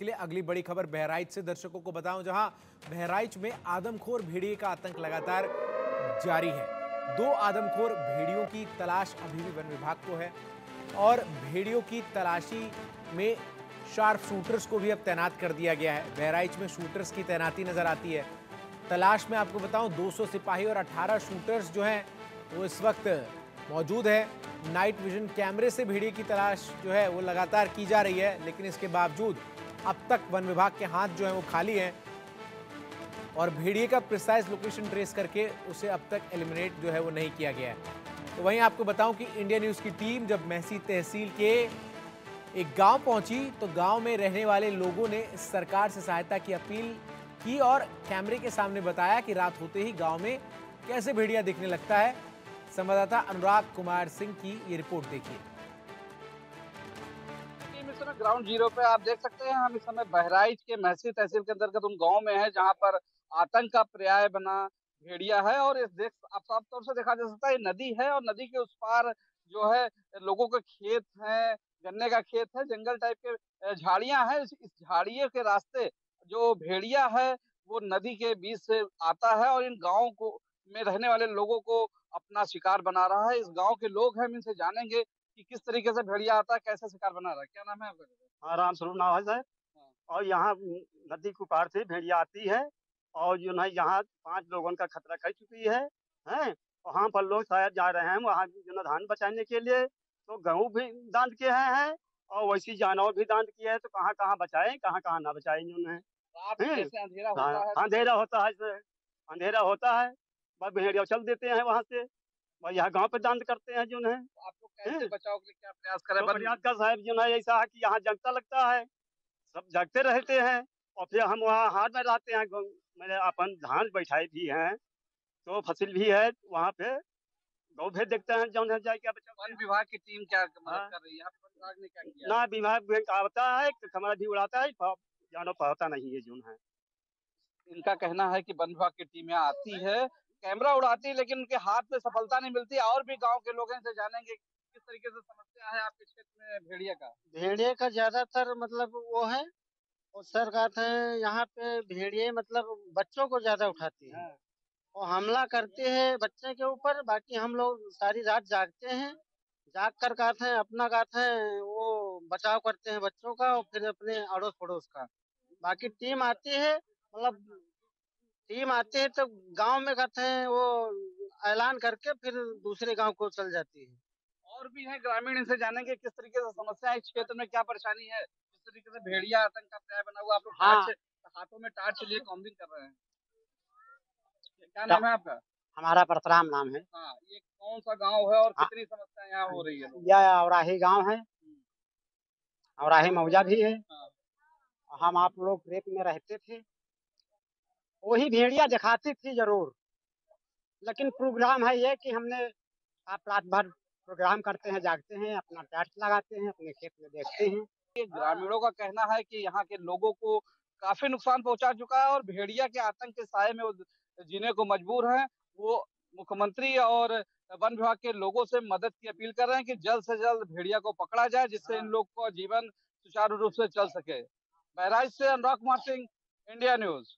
के लिए अगली बड़ी खबर बहराइच से दर्शकों को बताऊं, जहां बहराइच में आदमखोर भेड़िए का आतंक लगातार जारी है। 2 आदमखोर भेड़ियों की तलाश अभी भी वन विभाग को है और भेड़ियों की तलाशी में शार्प शूटर्स को भी अब तैनात कर दिया गया है। बहराइच में शूटर्स की तैनाती नजर आती है। तलाश में आपको बताऊं 200 सिपाही और 18 शूटर्स जो हैं वो इस वक्त मौजूद है। नाइट विजन कैमरे से भेड़िए की तलाश जो है वो लगातार की जा रही है, लेकिन इसके बावजूद अब तक वन विभाग के हाथ जो है वो खाली हैं और भेड़िए का प्रिसाइज लोकेशन ट्रेस करके उसे अब तक एलिमिनेट जो है वो नहीं किया गया है। तो वहीं आपको बताऊं कि इंडिया न्यूज़ की टीम जब महसी तहसील के एक गांव पहुंची तो गांव में रहने वाले लोगों ने सरकार से सहायता की अपील की और कैमरे के सामने बताया कि रात होते ही गांव में कैसे भेड़िया दिखने लगता है। संवाददाता अनुराग कुमार सिंह की ये रिपोर्ट देखिए। इस समय ग्राउंड जीरो पे आप देख सकते हैं, हम इस समय बहराइच के महसी तहसील के अंतर्गत उन गांव में है जहां पर आतंक का पर्याय बना भेड़िया है। और इस देख आप साफ तौर से देखा जा सकता है, ये नदी है और नदी के उस पार जो है लोगों के खेत हैं, गन्ने का खेत है, जंगल टाइप के झाड़ियां हैं। इस झाड़ियों के रास्ते जो भेड़िया है वो नदी के बीच से आता है और इन गाँव को में रहने वाले लोगों को अपना शिकार बना रहा है। इस गांव के लोग हैं, हम इनसे जानेंगे कि किस तरीके से भेड़िया आता है, कैसे शिकार बना रहा है। क्या नाम है आपका? हाँ, राम स्वरूप नाम है सर। हाँ। और यहाँ नदी के पार से भेड़िया आती है और जो है यहाँ 5 लोगों का खतरा कर चुकी है। हैं वहाँ पर लोग शायद जा रहे हैं वहाँ जो है धान बचाने के लिए, तो गेहूँ भी दांत के हैं और वैसी जानवर भी दांत किए है। तो कहाँ कहाँ बचाएं, कहाँ कहाँ ना बचाएं जो है। रात में जैसे अंधेरा होता है अंधेरा होता है सर, अंधेरा होता है, बस भेड़िया चल देते हैं वहाँ से और यहाँ गाँव पे दांत करते हैं जो है। तो आप लोग कैसे बचाव के लिए क्या प्रयास करें? तो प्रयास का साहब जो है ऐसा है कि यहाँ जगता लगता है, सब जगते रहते हैं और फिर हम वहाँ हाथ में रहते हैं। मैंने अपन धान बैठाई भी हैं तो फसल भी है वहाँ पे, गौ भेज देखते हैं जो है जाए क्या बचा। वन विभाग की टीम क्या मदद कर रही है? यहाँ पे वन विभाग ने क्या किया? ना विभाग आता है कमरा भी उड़ाता है, जानो पता नहीं है जो है। इनका कहना है कि वन विभाग की टीम यहाँ आती है, कैमरा उड़ाती है, लेकिन उनके हाथ में सफलता नहीं मिलती। और भी गांव के लोग हैं, इनसे जानेंगे किस तरीके से समस्या है आपके क्षेत्र में भेड़िया का। भेड़िए का ज्यादातर मतलब वो है और सर कहते हैं यहाँ पे भेड़िए मतलब बच्चों को ज्यादा उठाती है और हमला करते हैं बच्चे के ऊपर। बाकी हम लोग सारी रात जागते हैं, जाग कर कहते हैं अपना कहते हैं वो बचाव करते हैं बच्चों का और फिर अपने अड़ोस पड़ोस का। बाकी टीम आती है, मतलब टीम आती है तो गांव में कहते हैं वो ऐलान करके फिर दूसरे गांव को चल जाती है। और भी है ग्रामीण, इनसे जानेंगे किस तरीके से समस्या है, इस क्षेत्र में क्या परेशानी है, किस तरीके से भेड़िया आतंक का पर्याय बना हुआ। आप लोग हाथों में टार्च लिए कॉम्बिंग कर रहे हैं। क्या नाम है आपका? हमारा परशुराम नाम है। हाँ, ये कौन सा गांव है और कितनी समस्या यहाँ हो रही है? यह औराही गांव है, औराही मौजा भी है। हम आप लोग रेत में रहते थे, वही भेड़िया दिखाती थी जरूर, लेकिन प्रोग्राम है ये कि हमने आप रात भर प्रोग्राम करते हैं, जागते हैं, अपना टार्च लगाते हैं, अपने खेत में देखते हैं। ग्रामीणों का कहना है कि यहाँ के लोगों को काफी नुकसान पहुंचा चुका है और भेड़िया के आतंक के साए में वो जीने को मजबूर हैं। वो मुख्यमंत्री और वन विभाग के लोगों से मदद की अपील कर रहे हैं कि जल्द से जल्द भेड़िया को पकड़ा जाए, जिससे इन लोग का जीवन सुचारू रूप से चल सके। बहराइच से अनुराग कुमार सिंह, इंडिया न्यूज।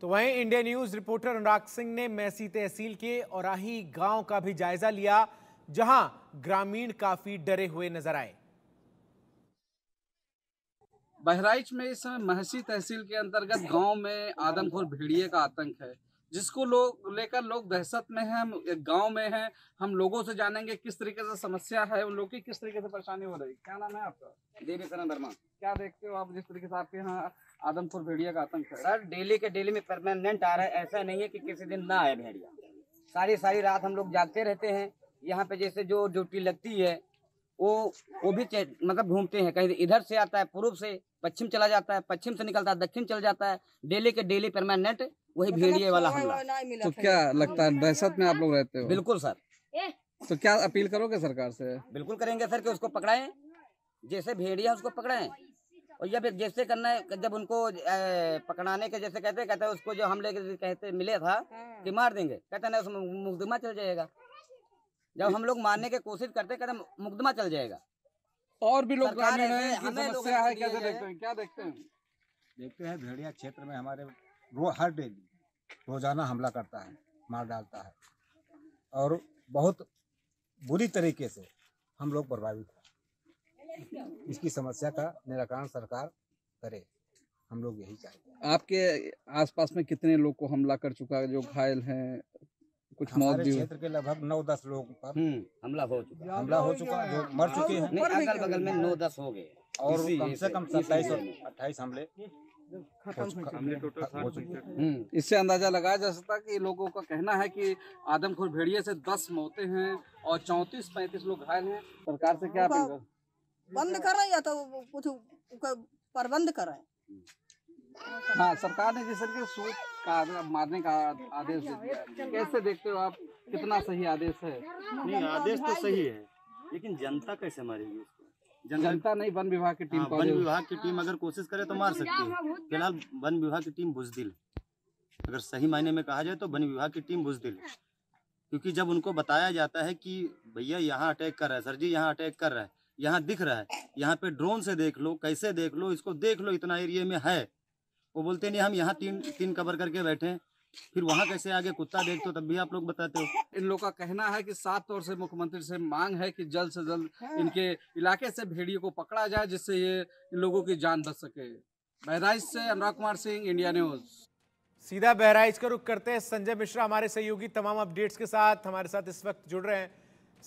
तो वहीं India news reporter Anurag Singh ने महसी तहसील के औराही गांव का भी जायजा लिया, जहां ग्रामीण काफी डरे हुए नजर आए। बहराइच में इस समय महसी तहसील के अंतर्गत गांव में आदमखोर भेड़िए का आतंक है, जिसको लेकर लोग दहशत में हैं। हम गांव में हैं, हम लोगों से जानेंगे किस तरीके से समस्या है, उन लोगों की किस तरीके से परेशानी हो रही है। क्या नाम है आपका? देवीकरण वर्मा। क्या देखते हो आप जिस तरीके से आपके यहाँ आदमखोर भेड़िया का आतंक है? सर डेली के डेली में परमानेंट आ रहा है, ऐसा नहीं है कि किसी दिन ना आए भेड़िया। सारी रात हम लोग जागते रहते हैं। यहाँ पे जैसे जो ड्यूटी लगती है वो भी मतलब घूमते हैं, कहीं इधर से आता है पूर्व से पश्चिम चला जाता है, पश्चिम से निकलता है दक्षिण चल जाता है। डेली के डेली परमानेंट वही भेड़िए वाला हमला। तो क्या लगता है दहशत में आप लोग रहते हो? बिल्कुल सर। तो क्या अपील करोगे सरकार से? बिल्कुल करेंगे सर कि उसको पकड़ाएं, जैसे भेड़िया उसको पकड़ाएं। और जब जैसे करना है, जब उनको पकड़ाने के जैसे कहते उसको जो हम लोग कहते मिले था कि मार देंगे, कहते ना उसमें मुकदमा चल जाएगा। जब हम लोग मारने की कोशिश करते कहते मुकदमा चल जाएगा। और भी लोग ग्रामीण हैं, समस्या है, कैसे देखते हैं, क्या देखते हैं? देखते हैं भेड़िया क्षेत्र में हमारे हर डेली रोजाना हमला करता है, मार डालता है और बहुत बुरी तरीके से हम लोग प्रभावित हैं। इसकी समस्या का निराकरण सरकार करे, हम लोग यही चाहते हैं। आपके आसपास में कितने लोग को हमला कर चुका है, जो घायल हैं, कुछ मौत हमारे भी हुई? क्षेत्र के लगभग 9-10 लोगों पर हमला हो चुका हमला हो चुका है, जो मर चुके हैं। नहीं, अगल बगल में 9-10 हो गए और कम से कम 27 और 28 हमले हो चुके हैं। इससे अंदाजा लगाया जा सकता है कि लोगों का कहना है कि आदमखोर भेड़िए से 10 मौतें हैं और 34-35 लोग घायल हैं। सरकार से क्या अपील है? बंद करें या तो कुछ प्रबंध करें। हाँ, सरकार ने जिस तरीके सूट का मारने का आदेश दे दिया, कैसे देखते हो आप? कितना सही आदेश है? नहीं, आदेश तो सही है, लेकिन जनता कैसे मारेगी उसको? जनता नहीं, वन विभाग की टीम। वन विभाग की टीम अगर कोशिश करे तो मार सकती है। फिलहाल वन विभाग की टीम बुजदिल है। अगर सही मायने में कहा जाए तो वन विभाग की टीम बुजदिल है, क्योंकि जब उनको बताया जाता है कि भैया यहाँ अटैक कर रहा है, सर जी यहाँ अटैक कर रहा है, यहाँ दिख रहा है, यहाँ पे ड्रोन से देख लो, कैसे देख लो, इसको देख लो, इतना एरिया में है, वो बोलते नहीं हम यहाँ तीन कवर करके बैठे हैं, फिर वहाँ कैसे आगे कुत्ता देख तो तब भी आप लोग बताते हो। इन लोगों का कहना है कि साफ तौर से मुख्यमंत्री से मांग है कि जल्द से जल्द इनके इलाके से भेड़ियों को पकड़ा जाए, जिससे ये इन लोगों की जान बच सके। बहराइच से अनुराग कुमार सिंह, इंडिया न्यूज। सीधा बहराइच का रुख करते हैं। संजय मिश्रा हमारे सहयोगी तमाम अपडेट्स के साथ हमारे साथ इस वक्त जुड़ रहे हैं।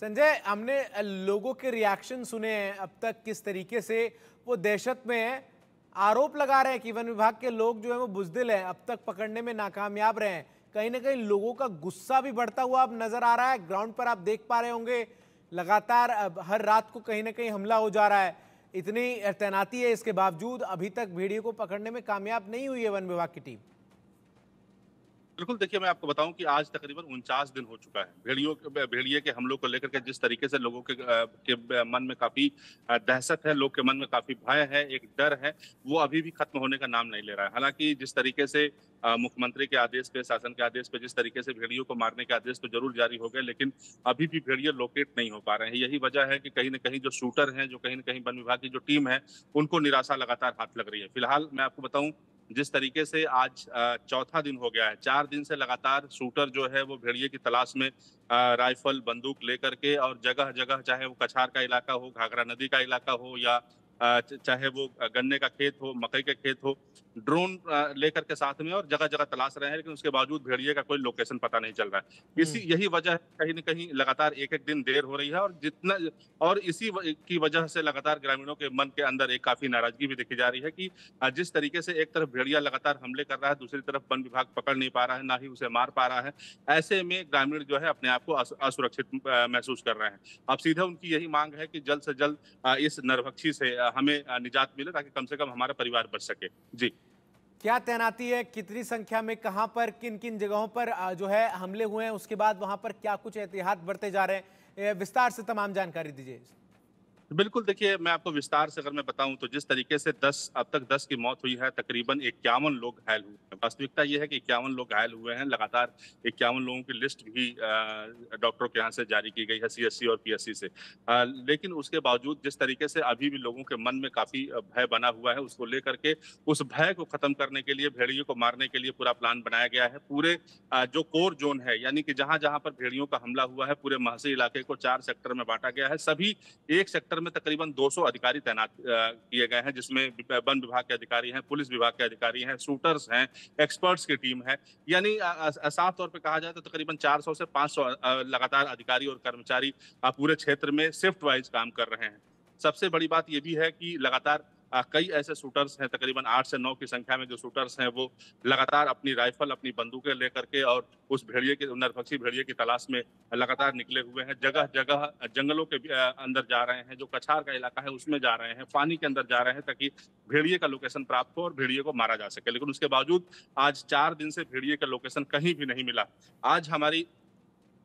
संजय, हमने लोगों के रिएक्शन सुने हैं अब तक, किस तरीके से वो दहशत में है। आरोप लगा रहे हैं कि वन विभाग के लोग जो है वो बुजदिल हैं, अब तक पकड़ने में नाकामयाब रहे हैं। कहीं ना कहीं लोगों का गुस्सा भी बढ़ता हुआ अब नजर आ रहा है। ग्राउंड पर आप देख पा रहे होंगे लगातार हर रात को कहीं ना कहीं हमला हो जा रहा है। इतनी तैनाती है, इसके बावजूद अभी तक भेड़ियों को पकड़ने में कामयाब नहीं हुई है वन विभाग की टीम। बिल्कुल, देखिए मैं आपको बताऊं कि आज तकरीबन 49 दिन हो चुका है भेड़िए के हमलों को लेकर के। जिस तरीके से लोगों के मन में काफी दहशत है, लोग के मन में काफी भय है, एक डर है, वो अभी भी खत्म होने का नाम नहीं ले रहा है। हालांकि जिस तरीके से मुख्यमंत्री के आदेश पे, शासन के आदेश पे जिस तरीके से भेड़ियों को मारने के आदेश तो जरूर जारी हो गए, लेकिन अभी भी भेड़िए लोकेट नहीं हो पा रहे हैं। यही वजह है कि कहीं न कहीं जो शूटर हैं, जो कहीं न कहीं वन विभाग की जो टीम है, उनको निराशा लगातार हाथ लग रही है। फिलहाल मैं आपको बताऊं, जिस तरीके से आज चौथा दिन हो गया है, 4 दिन से लगातार शूटर जो है वो भेड़िए की तलाश में राइफल, बंदूक लेकर के और जगह जगह, चाहे वो कछार का इलाका हो, घाघरा नदी का इलाका हो या चाहे वो गन्ने का खेत हो, मकई के खेत हो, ड्रोन लेकर के साथ में और जगह जगह तलाश रहे हैं, लेकिन उसके बावजूद भेड़िए का कोई लोकेशन पता नहीं चल रहा है। यही वजह है, कहीं न कहीं लगातार एक दिन देर हो रही है और इसी की वजह से लगातार ग्रामीणों के मन के अंदर एक काफी नाराजगी भी देखी जा रही है कि जिस तरीके से एक तरफ भेड़िया लगातार हमले कर रहा है, दूसरी तरफ वन विभाग पकड़ नहीं पा रहा है, ना ही उसे मार पा रहा है। ऐसे में ग्रामीण जो है अपने आप को असुरक्षित महसूस कर रहे हैं। अब सीधे उनकी यही मांग है कि जल्द से जल्द इस नरभक्षी से हमें निजात मिले, ताकि कम से कम हमारा परिवार बच सके। जी, क्या तैनाती है, कितनी संख्या में, कहां पर, किन किन जगहों पर जो है हमले हुए हैं, उसके बाद वहां पर क्या कुछ एहतियात बरते जा रहे हैं, विस्तार से तमाम जानकारी दीजिए। बिल्कुल, देखिए मैं आपको विस्तार से अगर मैं बताऊं तो जिस तरीके से अब तक 10 की मौत हुई है, तकरीबन 51 लोग घायल हुए हैं। वास्तविकता ये है कि 51 लोग घायल हुए हैं। लगातार 51 लोगों की लिस्ट भी डॉक्टरों के यहाँ से जारी की गई है, CSC और PSC से। लेकिन उसके बावजूद जिस तरीके से अभी भी लोगों के मन में काफी भय बना हुआ है, उसको लेकर के उस भय को खत्म करने के लिए, भेड़ियों को मारने के लिए पूरा प्लान बनाया गया है। पूरे जो कोर जोन है, यानी कि जहां जहां पर भेड़ियों का हमला हुआ है, पूरे महसी इलाके को 4 सेक्टर में बांटा गया है। सभी एक सेक्टर में तकरीबन 200 अधिकारी तैनात किए गए हैं, जिसमें वन विभाग के अधिकारी हैं, पुलिस विभाग के अधिकारी हैं, शूटर्स हैं, एक्सपर्ट्स की टीम है। यानी साफ तौर पे कहा जाए तो तकरीबन 400 से 500 लगातार अधिकारी और कर्मचारी पूरे क्षेत्र में शिफ्ट वाइज काम कर रहे हैं। सबसे बड़ी बात ये भी है कि लगातार कई ऐसे शूटर्स हैं, तकरीबन 8 से 9 की संख्या में जो शूटर्स हैं, वो लगातार अपनी राइफल, अपनी बंदूकें लेकर के और उस नरभक्षी भेड़िए की तलाश में लगातार निकले हुए हैं। जगह जगह जंगलों के अंदर जा रहे हैं, जो कछार का इलाका है उसमें जा रहे हैं, पानी के अंदर जा रहे हैं, ताकि भेड़िए का लोकेशन प्राप्त हो और भेड़िए को मारा जा सके। लेकिन उसके बावजूद आज 4 दिन से भेड़िए का लोकेशन कहीं भी नहीं मिला। आज हमारी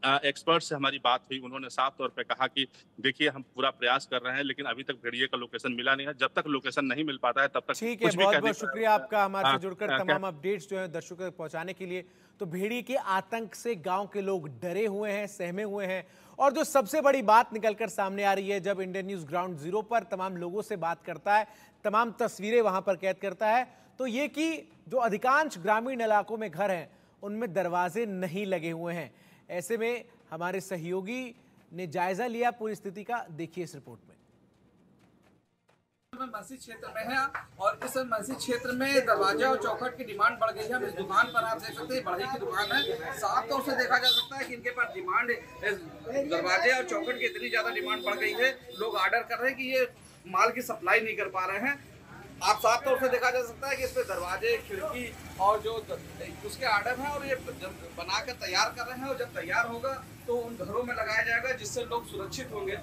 एक्सपर्ट से हमारी बात हुई, उन्होंने साफ तौर पे कहा कि देखिए हम पूरा प्रयास कर रहे हैं, लेकिन अभी तक भेड़िए का लोकेशन मिला नहीं है। जब तक लोकेशन नहीं मिल पाता है तब तक ठीक है। बहुत बहुत शुक्रिया आपका हमारे से जुड़कर तमाम अपडेट्स जो है दर्शकों तक पहुंचाने के लिए। तो भेड़िए के आतंक से गांव के लोग डरे हुए हैं, सहमे हुए हैं। और जो सबसे बड़ी बात निकलकर सामने आ रही है, जब इंडियन न्यूज ग्राउंड जीरो पर तमाम लोगों से बात करता है, तमाम तस्वीरें वहां पर कैद करता है, तो ये कि जो अधिकांश ग्रामीण इलाकों में घर हैं उनमें दरवाजे नहीं लगे हुए हैं। ऐसे में हमारे सहयोगी ने जायजा लिया पूरी स्थिति का, देखिए इस रिपोर्ट में। मस्जिद क्षेत्र में है और इस मस्जिद क्षेत्र में दरवाजा और चौखट की डिमांड बढ़ गई है। इस दुकान पर आप देख सकते हैं, बढ़ई की दुकान है। साफ तौर से देखा जा सकता है कि इनके पास डिमांड दरवाजे और चौखट की इतनी ज्यादा डिमांड बढ़ गई है, लोग ऑर्डर कर रहे हैं कि ये माल की सप्लाई नहीं कर पा रहे हैं। आप साफ तौर से देखा जा सकता है कि इसमें दरवाजे, खिड़की और जो उसके ऑर्डर हैं और ये बनाकर तैयार कर रहे हैं और जब तैयार होगा तो उन घरों में लगाया जाएगा जिससे लोग सुरक्षित होंगे।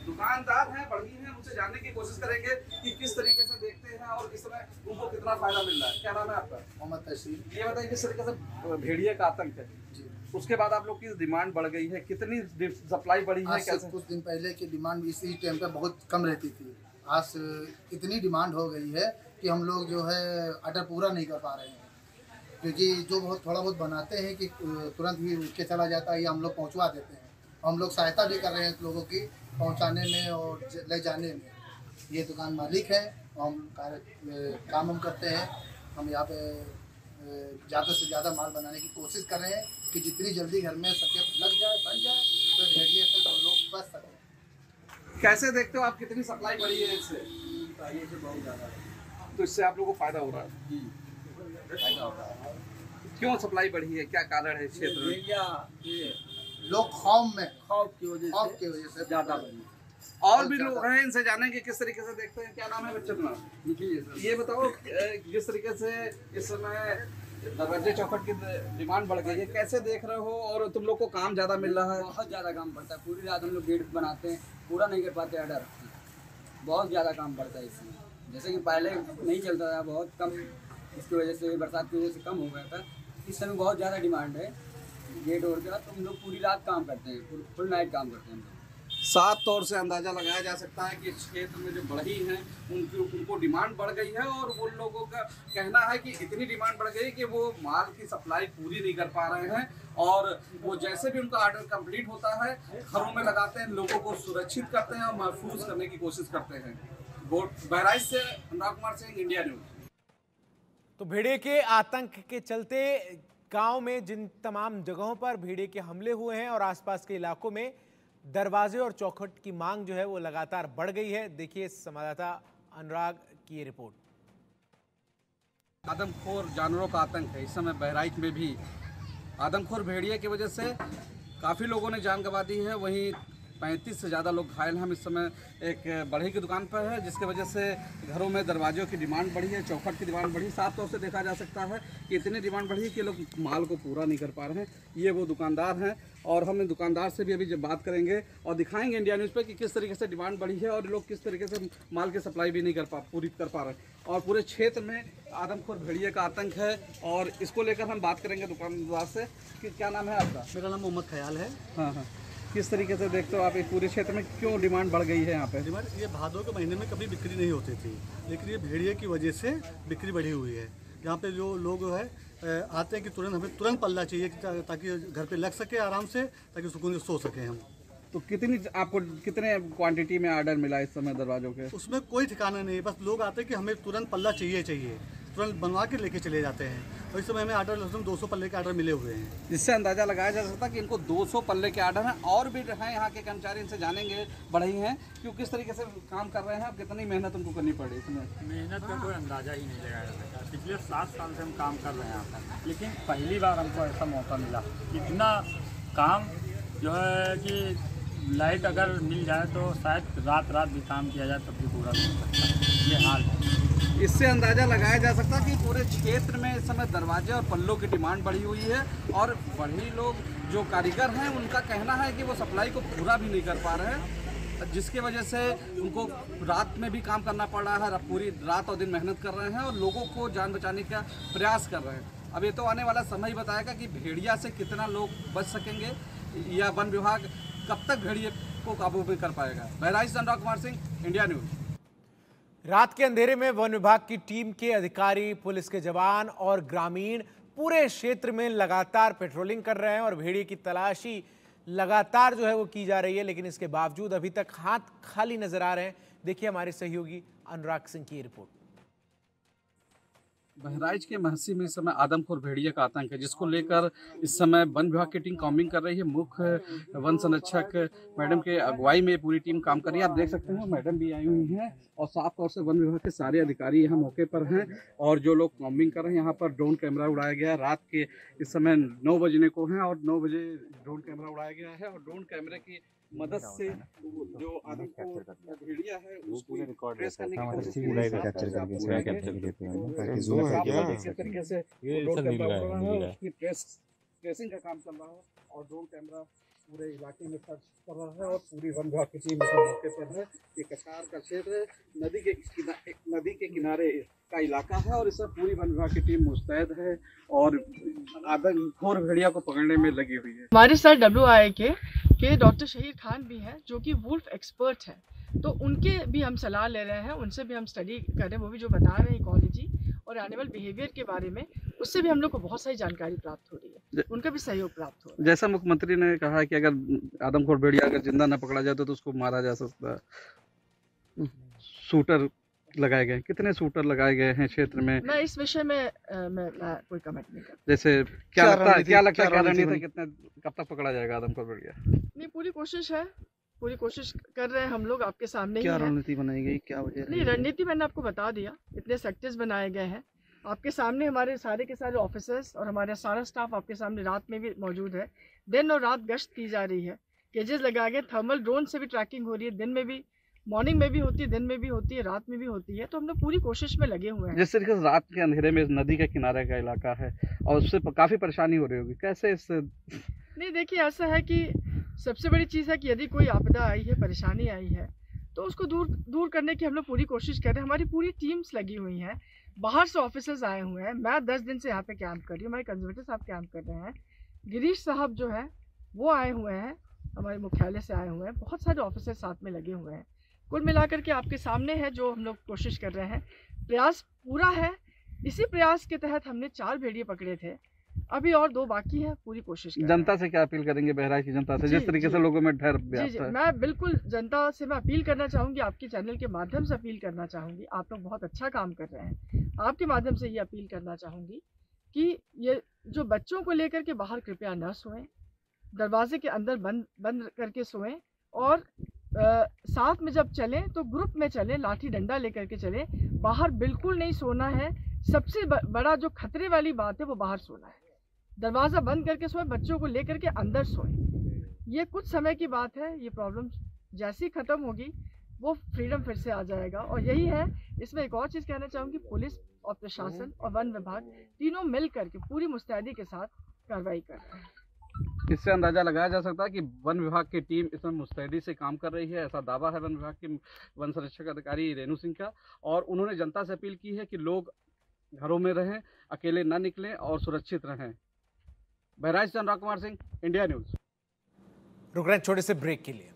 दुकानदार हैं, बढ़ई हैं, उनसे जानने की कोशिश करेंगे कि किस तरीके से देखते हैं और इस समय उनको कितना फायदा मिल रहा है। क्या नाम है आपका? मोहम्मद तहसील। ये बताइए किस तरीके से भेड़िए का आतंक है जी, उसके बाद आप लोग की डिमांड बढ़ गई है, कितनी सप्लाई बढ़ी है? कैसे? कुछ दिन पहले की डिमांड इसी टाइम पे बहुत कम रहती थी, आज इतनी डिमांड हो गई है कि हम लोग जो है ऑर्डर पूरा नहीं कर पा रहे हैं, क्योंकि जो बहुत थोड़ा बहुत बनाते हैं कि तुरंत ही उठ के चला जाता है या हम लोग पहुँचवा देते हैं। हम लोग सहायता भी कर रहे हैं लोगों की पहुंचाने में और ले जाने में। ये दुकान मालिक है, हम काम हम करते हैं। हम यहाँ पे ज़्यादा से ज़्यादा माल बनाने की कोशिश कर रहे हैं कि जितनी जल्दी घर में सके लग जाए, बन जाए, तो भेड़िए से तो लोग बच सकें। कैसे देखते हो आप, कितनी सप्लाई बढ़ी है इससे? ये से बहुत ज़्यादा है, तो इससे आप लोगों को फायदा हो रहा है? फायदा हो रहा है। क्यों सप्लाई बढ़ी है, क्या कारण है इस क्षेत्र में? लोग खौफ की वजह से ज़्यादा बढ़ी। और भी लोग हैं, इनसे जानेंगे किस तरीके से देखते हैं। क्या नाम है बच्चे तुम्हारा? ये बताओ किस तरीके से इस समय दरवाजे चौखट की डिमांड बढ़ गई है, कैसे देख रहे हो? और तुम लोग को काम ज़्यादा मिल रहा है? बहुत ज़्यादा काम पड़ता है, पूरी रात हम लोग गेट बनाते हैं, पूरा नहीं कर पाते ऑर्डर, बहुत ज़्यादा काम पड़ता है इसमें। जैसे कि पहले नहीं चलता था, बहुत कम, इसकी वजह से बरसात की वजह से कम हो गया था। इस समय बहुत ज़्यादा डिमांड है गेट और का, तो हम लोग पूरी रात काम करते हैं, फुल नाइट काम करते हैं हम लोग। साफ तौर से अंदाजा लगाया जा सकता है कि इस क्षेत्र में जो बढ़ई हैं उनको डिमांड बढ़ गई है और वो लोगों का कहना है कि इतनी डिमांड बढ़ गई कि वो माल की सप्लाई पूरी नहीं कर पा रहे हैं और वो जैसे भी उनका ऑर्डर कंप्लीट होता है घरों में लगाते हैं, लोगों को सुरक्षित करते हैं और महफूज करने की कोशिश करते हैं। बहराइच से अनुराग कुमार सिंह, इंडिया न्यूज। तो भेड़िए के आतंक के चलते गांव में जिन तमाम जगहों पर भेड़िए के हमले हुए हैं और आसपास के इलाकों में दरवाजे और चौखट की मांग जो है वो लगातार बढ़ गई है। देखिए संवाददाता अनुराग की ये रिपोर्ट। आदमखोर जानवरों का आतंक है इस समय बहराइच में भी। आदमखोर भेड़िए की वजह से काफ़ी लोगों ने जान गंवा दी है, वहीं 35 से ज़्यादा लोग घायल हैं। हम इस समय एक बढ़ई की दुकान पर है जिसकी वजह से घरों में दरवाजों की डिमांड बढ़ी है, चौखट की डिमांड बढ़ी। साफ तौर से देखा जा सकता है कि इतनी डिमांड बढ़ी है कि लोग माल को पूरा नहीं कर पा रहे हैं। ये वो दुकानदार हैं और हम इन दुकानदार से भी अभी जब बात करेंगे और दिखाएंगे इंडिया न्यूज़ पर कि किस तरीके से डिमांड बढ़ी है और लोग किस तरीके से माल की सप्लाई भी नहीं पूरी कर पा रहे हैं। और पूरे क्षेत्र में आदमखोर भेड़िए का आतंक है और इसको लेकर हम बात करेंगे दुकानदार से कि क्या नाम है आपका? मेरा नाम मोहम्मद ख्याल है। हाँ हाँ, किस तरीके से देखते हो आप इस पूरे क्षेत्र में क्यों डिमांड बढ़ गई है यहाँ पे? डिमांड ये भादों के महीने में कभी बिक्री नहीं होती थी, लेकिन ये भेड़िए की वजह से बिक्री बढ़ी हुई है। यहाँ पे जो लोग है आते हैं कि तुरंत हमें तुरंत पल्ला चाहिए ताकि घर पे लग सके आराम से, ताकि सुकून से सो सकें हम। तो कितने क्वांटिटी में ऑर्डर मिला इस समय दरवाजों के? उसमें कोई ठिकाना नहीं है, बस लोग आते हैं कि हमें तुरंत पल्ला चाहिए, तुरंत बनवा के लेके चले जाते हैं। और इस समय हमें ऑर्डर लगभग 200 पल्ले के ऑर्डर मिले हुए हैं। इससे अंदाजा लगाया जा सकता है कि इनको 200 पल्ले के ऑर्डर हैं। और भी हैं यहाँ के कर्मचारी, इनसे जानेंगे बढ़ई हैं क्यों किस तरीके से काम कर रहे हैं, अब कितनी मेहनत उनको करनी पड़ी इसमें? मेहनत का कोई अंदाजा ही नहीं लगाया जा सकता। पिछले 7 साल से हम काम कर रहे हैं यहाँ पर, लेकिन पहली बार हमको ऐसा मौका मिला। इतना काम जो है कि लाइट अगर मिल जाए तो शायद रात भी काम किया जाए तब भी पूरा नहीं हो सकता, ये हाल है। इससे अंदाजा लगाया जा सकता है कि पूरे क्षेत्र में इस समय दरवाजे और पल्लों की डिमांड बढ़ी हुई है और बढ़ी लोग जो कारीगर हैं उनका कहना है कि वो सप्लाई को पूरा भी नहीं कर पा रहे हैं, जिसकी वजह से उनको रात में भी काम करना पड़ रहा है, पूरी रात और दिन मेहनत कर रहे हैं और लोगों को जान बचाने का प्रयास कर रहे हैं। अब ये तो आने वाला समय ही बताएगा कि भेड़िया से कितना लोग बच सकेंगे या वन विभाग कब तक भेड़िए को काबू में कर पाएगा। बहराइच से अनुराग कुमार सिंह, इंडिया न्यूज। रात के अंधेरे में वन विभाग की टीम के अधिकारी, पुलिस के जवान और ग्रामीण पूरे क्षेत्र में लगातार पेट्रोलिंग कर रहे हैं और भेड़िए की तलाशी लगातार जो है वो की जा रही है, लेकिन इसके बावजूद अभी तक हाथ खाली नजर आ रहे हैं। देखिए हमारे सहयोगी अनुराग सिंह की रिपोर्ट। बहराइच के महसी में इस समय आदमखोर भेड़िया का आतंक है, जिसको लेकर इस समय वन विभाग की टीम कॉम्बिंग कर रही है। मुख्य वन संरक्षक मैडम के अगुवाई में पूरी टीम काम कर रही है। आप देख सकते हैं मैडम भी आई हुई हैं और साफ तौर से वन विभाग के सारे अधिकारी यहाँ मौके पर हैं और जो लोग कॉम्बिंग कर रहे हैं। यहाँ पर ड्रोन कैमरा उड़ाया गया है। रात के इस समय 9 बजने को हैं और 9 बजे ड्रोन कैमरा उड़ाया गया है और ड्रोन कैमरे की मदद से जो आदमखोर भेड़िया है उसको ट्रेस करने की कोशिश की जा रही है। ट्रेसिंग का काम चल रहा है और ड्रोन कैमरा पूरे इलाके में सर्च कर रहा है और पूरी वन विभाग की टीम इस मौके पर है। ये कछार का क्षेत्र नदी के किनारे का इलाका है और इसमें पूरी वन विभाग की टीम मुस्तैद है और आदमखोर भेड़िया को पकड़ने में लगी हुई है। हमारे साथ WI के डॉक्टर शहीर खान भी हैं जो कि वुल्फ एक्सपर्ट हैं, तो उनके भी हम सलाह ले रहे हैं, उनसे भी हम स्टडी कर रहे हैं। वो भी जो बता रहे हैं इकोलॉजी और एनिमल बिहेवियर के बारे में, उससे भी हम लोग को बहुत सारी जानकारी प्राप्त हो रही है, उनका भी सहयोग प्राप्त हो रहा है। जैसा मुख्यमंत्री ने कहा कि अगर आदमखोर भेड़िया अगर जिंदा न पकड़ा जाए तो उसको मारा जा सकता है। शूटर लगाए गए, कितने शूटर लगाए गए हैं क्षेत्र में? मैं इस विषय में मैं कोई कमेंट नहीं करता। जैसे क्या लगता है कितने कब तक पकड़ा जाएगा आदमखोर भेड़िया? नहीं, पूरी कोशिश कर रहे हैं हम लोग, आपके सामने ही क्या है। रणनीति बनाई गई, क्या वजह? नहीं, रणनीति मैंने आपको बता दिया, इतने सेक्टर्स बनाए गए हैं आपके सामने। हमारे सारे के सारे ऑफिसर्स और हमारा सारा स्टाफ आपके सामने रात में भी मौजूद है। दिन और रात गश्त की जा रही है, केजेस लगाए गए, थर्मल ड्रोन से भी ट्रैकिंग हो रही है। दिन में भी, मॉर्निंग में भी होती है, दिन में भी होती है, रात में भी होती है। तो हम लोग पूरी कोशिश में लगे हुए हैं। जिस तरीके से रात के अंधेरे में नदी के किनारे का इलाका है और उससे काफी परेशानी हो रही होगी, कैसे इससे? नहीं, देखिए ऐसा है कि सबसे बड़ी चीज़ है कि यदि कोई आपदा आई है, परेशानी आई है, तो उसको दूर करने की हम लोग पूरी कोशिश कर रहे हैं। हमारी पूरी टीम्स लगी हुई हैं, बाहर से ऑफिसर्स आए हुए हैं। मैं 10 दिन से यहाँ पे कैंप कर रही हूँ, हमारे कंजर्वेटर साहब कैंप कर रहे हैं, गिरीश साहब जो है वो आए हुए हैं, हमारे मुख्यालय से आए हुए हैं, बहुत सारे ऑफिसर साथ में लगे हुए हैं। कुल मिलाकर के आपके सामने है जो हम लोग कोशिश कर रहे हैं। प्रयास पूरा है। इसी प्रयास के तहत हमने 4 भेड़िए पकड़े थे, अभी और 2 बाकी है। पूरी कोशिश जनता से क्या अपील करेंगे, बहराइच की जनता से, जिस तरीके से लोगों में डर जी, मैं बिल्कुल जनता से मैं अपील करना चाहूँगी, आपके चैनल के माध्यम से अपील करना चाहूँगी। आप लोग बहुत अच्छा काम कर रहे हैं। आपके माध्यम से ये अपील करना चाहूँगी कि ये जो बच्चों को लेकर के बाहर कृपया न सोएं, दरवाजे के अंदर बंद करके सोएं और साथ में जब चलें तो ग्रुप में चलें, लाठी डंडा लेकर के चलें। बाहर बिल्कुल नहीं सोना है। सबसे बड़ा जो खतरे वाली बात है वो बाहर सोना है। दरवाज़ा बंद करके सोएं, बच्चों को लेकर के अंदर सोएं। ये कुछ समय की बात है, ये प्रॉब्लम जैसी ख़त्म होगी वो फ्रीडम फिर से आ जाएगा। और यही है, इसमें एक और चीज़ कहना चाहूँगी, पुलिस और प्रशासन और वन विभाग तीनों मिल करके पूरी मुस्तैदी के साथ कार्रवाई कर रहे हैं। इससे अंदाजा लगाया जा सकता है कि वन विभाग की टीम इसमें मुस्तैदी से काम कर रही है, ऐसा दावा है वन विभाग के वन संरक्षक अधिकारी रेणु सिंह का। और उन्होंने जनता से अपील की है कि लोग घरों में रहें, अकेले न निकलें और सुरक्षित रहें। बहराइच से अनुराग कुमार सिंह, इंडिया न्यूज़। रुक रहे हैं छोटे से ब्रेक के लिए।